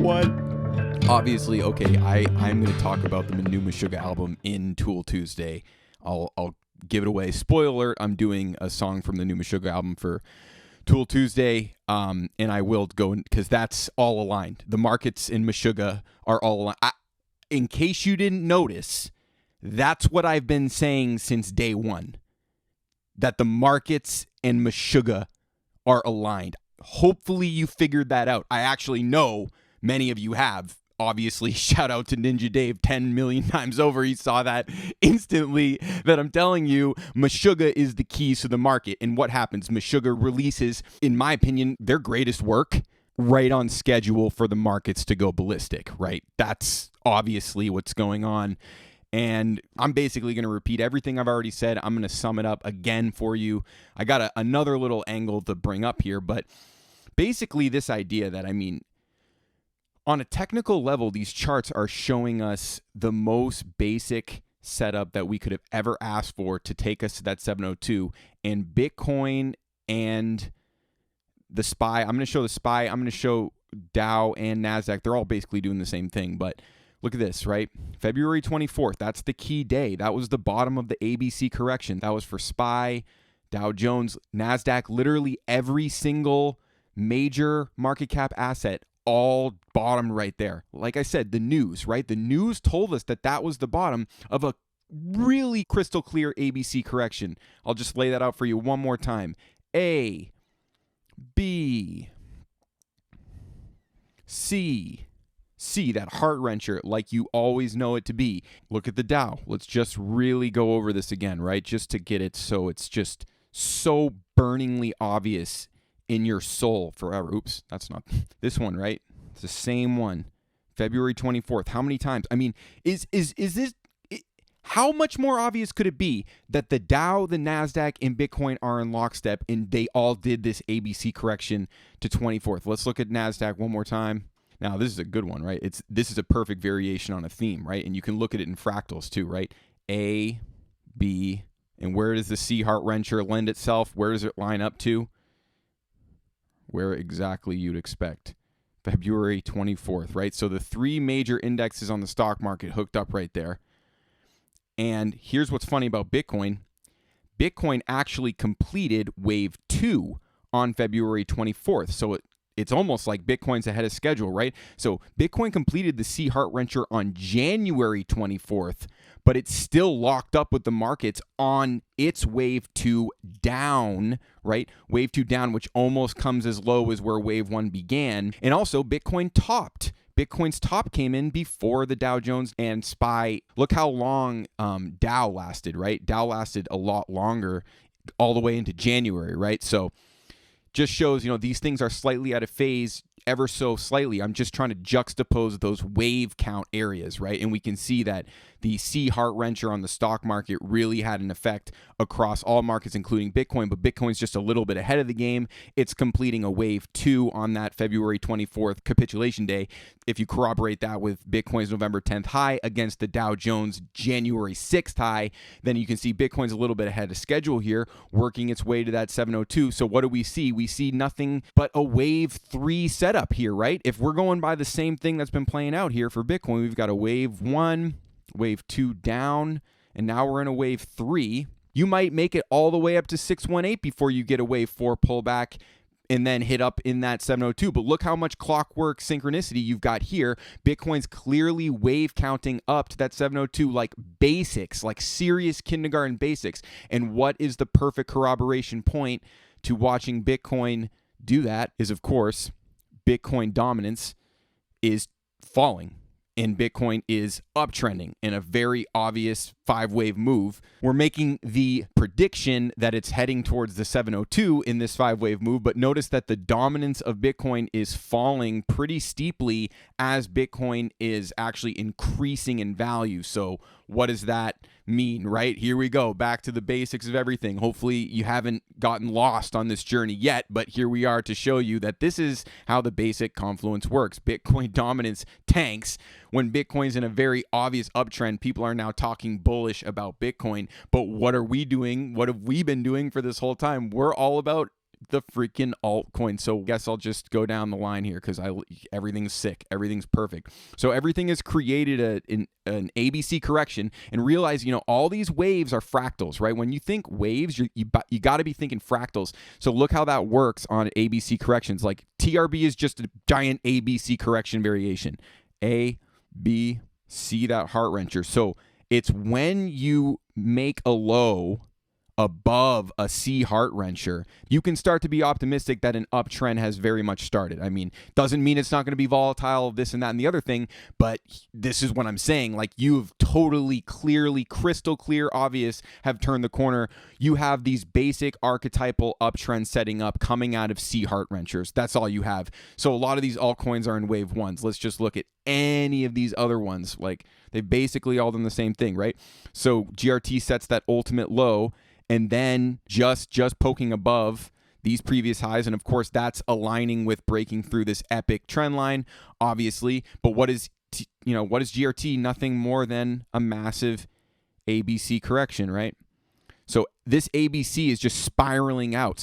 what? Obviously, okay, I'm going to talk about the new Meshuggah album in Tool Tuesday. I'll give it away. Spoiler alert, I'm doing a song from the new Meshuggah album for Tool Tuesday, and I will go, because that's all aligned. The markets in Meshuggah are all aligned. In case you didn't notice, that's what I've been saying since day one, that the markets and Meshuggah are aligned. Hopefully you figured that out. I actually know many of you have. Obviously, shout out to Ninja Dave 10 million times over. He saw that instantly, that I'm telling you, Meshuggah is the keys to the market. And what happens? Meshuggah releases, in my opinion, their greatest work right on schedule for the markets to go ballistic, right? That's obviously what's going on. And I'm basically going to repeat everything I've already said. I'm going to sum it up again for you. I got another little angle to bring up here, but basically this idea that, on a technical level, these charts are showing us the most basic setup that we could have ever asked for to take us to that 702. And Bitcoin and the SPY, I'm going to show the SPY, I'm going to show Dow and NASDAQ. They're all basically doing the same thing. But look at this, right? February 24th, that's the key day. That was the bottom of the ABC correction. That was for SPY, Dow Jones, NASDAQ, literally every single major market cap asset all bottom right there. Like I said, the news, right? The news told us that that was the bottom of a really crystal clear ABC correction. I'll just lay that out for you one more time. A, B, C, that heart wrencher like you always know it to be. Look at the Dow. Let's just really go over this again, right? Just to get it so it's just so burningly obvious in your soul forever. Oops, that's not this one, right? It's the same one. February 24th. How many times? Is this, how much more obvious could it be that the Dow, the NASDAQ, and Bitcoin are in lockstep and they all did this ABC correction to 24th? Let's look at NASDAQ one more time. Now, this is a good one, right? This is a perfect variation on a theme, right? And you can look at it in fractals too, right? A, B, and where does the C heart wrencher lend itself? Where does it line up to? Where exactly you'd expect. February 24th, right? So the three major indexes on the stock market hooked up right there. And here's what's funny about Bitcoin. Bitcoin actually completed wave 2 on February 24th. So it's almost like Bitcoin's ahead of schedule, right? So Bitcoin completed the C heart wrencher on January 24th, but it's still locked up with the markets on its wave 2 down, right? Wave 2 down, which almost comes as low as where wave 1 began. And also Bitcoin topped. Bitcoin's top came in before the Dow Jones and SPY. Look how long Dow lasted, right? Dow lasted a lot longer, all the way into January, right? So just shows, these things are slightly out of phase, ever so slightly. I'm just trying to juxtapose those wave count areas, right? And we can see that the C heart wrencher on the stock market really had an effect across all markets, including Bitcoin, but Bitcoin's just a little bit ahead of the game. It's completing a wave 2 on that February 24th capitulation day. If you corroborate that with Bitcoin's November 10th high against the Dow Jones January 6th high, then you can see Bitcoin's a little bit ahead of schedule here, working its way to that 702. So what do we see? We see nothing but a wave 3 setup here, right? If we're going by the same thing that's been playing out here for Bitcoin, we've got a wave 1, wave 2 down, and now we're in a wave 3. You might make it all the way up to 618 before you get a wave 4 pullback and then hit up in that 702. But look how much clockwork synchronicity you've got here. Bitcoin's clearly wave counting up to that 702 like basics, like serious kindergarten basics. And what is the perfect corroboration point to watching Bitcoin do that is, of course, Bitcoin dominance is falling. And Bitcoin is uptrending in a very obvious 5-wave move. We're making the prediction that it's heading towards the 702 in this 5-wave move, but notice that the dominance of Bitcoin is falling pretty steeply as Bitcoin is actually increasing in value. So what does that mean, right? Here we go, back to the basics of everything. Hopefully you haven't gotten lost on this journey yet, but here we are to show you that this is how the basic confluence works. Bitcoin dominance tanks when Bitcoin's in a very obvious uptrend. People are now talking bullish about Bitcoin, but what are we doing? What have we been doing for this whole time? We're all about the freaking altcoin. So I guess I'll just go down the line here because everything's sick. Everything's perfect. So everything has created an ABC correction, and realize, all these waves are fractals, right? When you think waves, you got to be thinking fractals. So look how that works on ABC corrections. Like TRB is just a giant ABC correction variation. A, B, C, that heart wrencher. So it's when you make a low above a C heart wrencher, you can start to be optimistic that an uptrend has very much started. I mean, doesn't mean it's not going to be volatile, this and that and the other thing, but this is what I'm saying. Like, you've totally, clearly, crystal clear, obvious, have turned the corner. You have these basic archetypal uptrends setting up coming out of C heart wrenchers. That's all you have. So a lot of these altcoins are in wave ones. Let's just look at any of these other ones. Like, they've basically all done the same thing, right? So GRT sets that ultimate low, and then just poking above these previous highs. And of course, that's aligning with breaking through this epic trend line, obviously. But what is GRT? Nothing more than a massive ABC correction, right? So this ABC is just spiraling out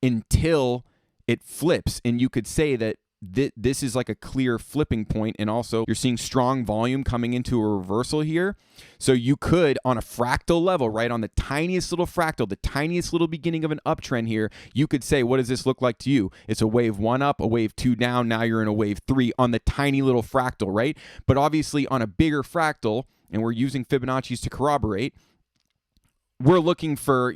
until it flips. And you could say that this is like a clear flipping point, and also you're seeing strong volume coming into a reversal here. So you could, on a fractal level, right, on the tiniest little fractal, the tiniest little beginning of an uptrend here, you could say, what does this look like to you? It's a wave 1 up, a wave 2 down, now you're in a wave 3 on the tiny little fractal, right? But obviously on a bigger fractal, and we're using Fibonacci's to corroborate, we're looking for,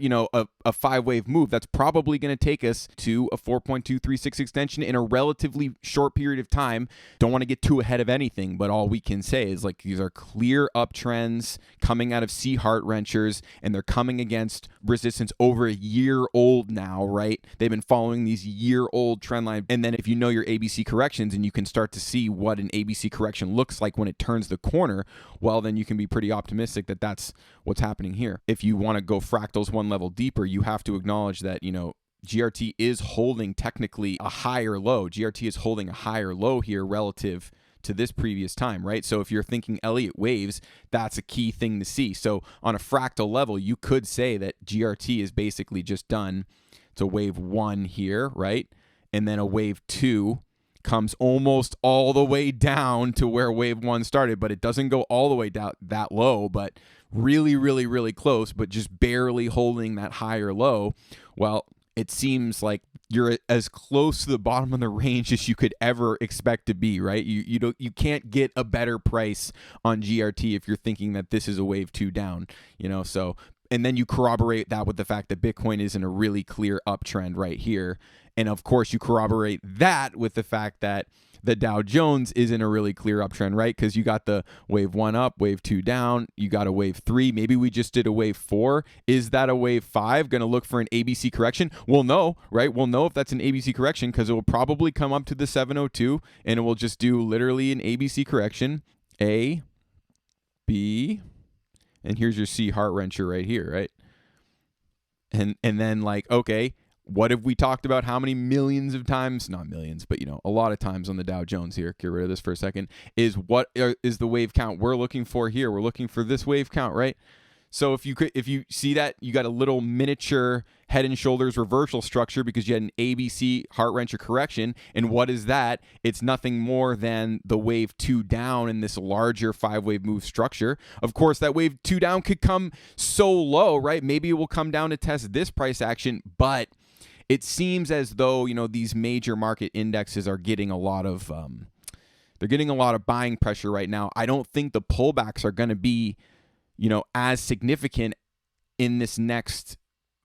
a 5-wave move that's probably going to take us to a 4.236 extension in a relatively short period of time. Don't want to get too ahead of anything, but all we can say is, like, these are clear uptrends coming out of C heart wrenchers, and they're coming against resistance over a year old now, right? They've been following these year-old trend line. And then if you know your ABC corrections and you can start to see what an ABC correction looks like when it turns the corner, well, then you can be pretty optimistic that that's what's happening here. If you want to go fractals one level deeper, you have to acknowledge that, GRT is holding technically a higher low. GRT is holding a higher low here relative to this previous time, right? So if you're thinking Elliott waves, that's a key thing to see. So on a fractal level, you could say that GRT is basically just done. It's a wave 1 here, right? And then a wave 2 comes almost all the way down to where wave 1 started, but it doesn't go all the way down that low, but really, really, really close, but just barely holding that higher low. Well, it seems like you're as close to the bottom of the range as you could ever expect to be, right? You can't get a better price on GRT if you're thinking that this is a wave 2 down, so. And then you corroborate that with the fact that Bitcoin is in a really clear uptrend right here. And of course, you corroborate that with the fact that the Dow Jones is in a really clear uptrend, right? Because you got the wave 1 up, wave 2 down, you got a wave 3. Maybe we just did a wave 4. Is that a wave 5? Going to look for an ABC correction? We'll know, right? We'll know if that's an ABC correction because it will probably come up to the 702 and it will just do literally an ABC correction. A, B, and here's your C heart wrencher right here, right? And then, like, okay, what have we talked about how many millions of times? Not millions, but a lot of times on the Dow Jones here. Get rid of this for a second. Is what is the wave count we're looking for here? We're looking for this wave count, right? So if you see that, you got a little miniature Head and Shoulders reversal structure because you had an ABC heart wrencher correction. And what is that? It's nothing more than the wave 2 down in this larger 5-wave move structure. Of course, that wave 2 down could come so low, right? Maybe it will come down to test this price action, but it seems as though, these major market indexes are getting a lot of they're getting a lot of buying pressure right now. I don't think the pullbacks are going to be as significant in this next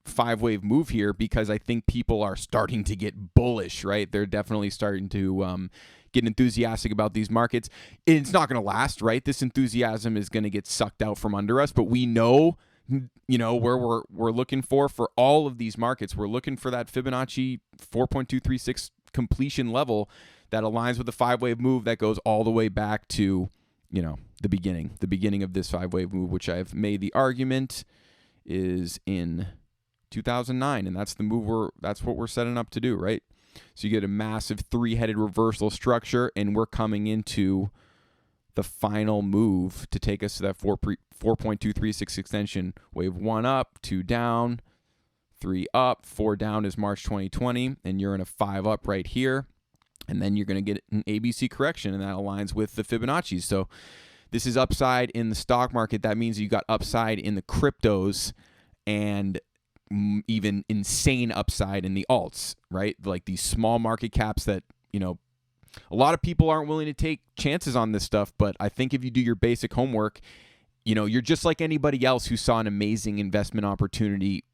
5-wave move here because I think people are starting to get bullish, right? They're definitely starting to get enthusiastic about these markets. It's not going to last, right? This enthusiasm is going to get sucked out from under us, but we know, where we're looking for all of these markets. We're looking for that Fibonacci 4.236 completion level that aligns with the 5-wave move that goes all the way back to the beginning of this 5-wave move, which I've made the argument is in 2009, and that's the move that's what we're setting up to do, right? So you get a massive 3-headed reversal structure, and we're coming into the final move to take us to that 4.236 extension. Wave 1 up, 2 down, 3 up, 4 down is March 2020, and you're in a 5 up right here. And then you're going to get an ABC correction, and that aligns with the Fibonacci. So this is upside in the stock market. That means you got upside in the cryptos and even insane upside in the alts, right? Like these small market caps that, you know, a lot of people aren't willing to take chances on this stuff. But I think if you do your basic homework, you know, you're just like anybody else who saw an amazing investment opportunity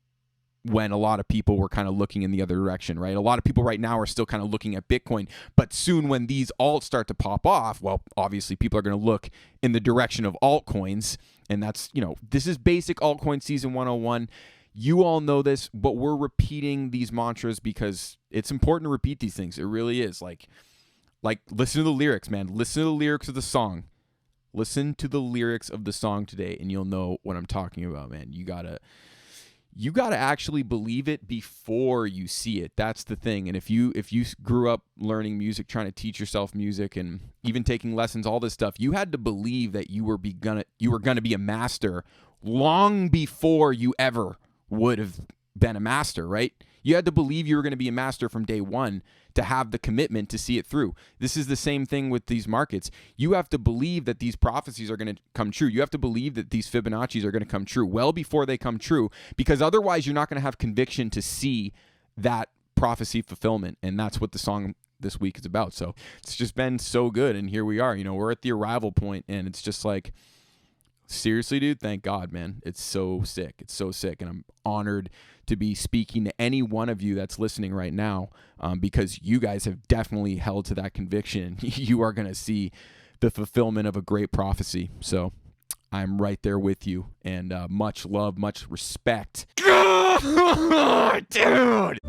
when a lot of people were kind of looking in the other direction, right? A lot of people right now are still kind of looking at Bitcoin, but soon when these alts start to pop off, well, obviously people are going to look in the direction of altcoins. And that's, you know, this is basic altcoin season 101. You all know this, but we're repeating these mantras because it's important to repeat these things. It really is. Like listen to the lyrics, man. Listen to the lyrics of the song. Listen to the lyrics of the song today, and you'll know what I'm talking about, man. You gotta actually believe it before you see it. That's the thing. And if you grew up learning music, trying to teach yourself music, and even taking lessons, all this stuff, you had to believe that you were gonna be a master long before you ever would have been a master, right? You had to believe you were going to be a master from day one to have the commitment to see it through. This is the same thing with these markets. You have to believe that these prophecies are going to come true. You have to believe that these Fibonacci's are going to come true well before they come true, because otherwise you're not going to have conviction to see that prophecy fulfillment. And that's what the song this week is about. So it's just been so good. And here we are, you know, we're at the arrival point, and it's just like, seriously, dude, thank God, man. It's so sick. It's so sick. And I'm honored to be speaking to any one of you that's listening right now, because you guys have definitely held to that conviction. You are going to see the fulfillment of a great prophecy. So I'm right there with you, and much love, much respect. Dude!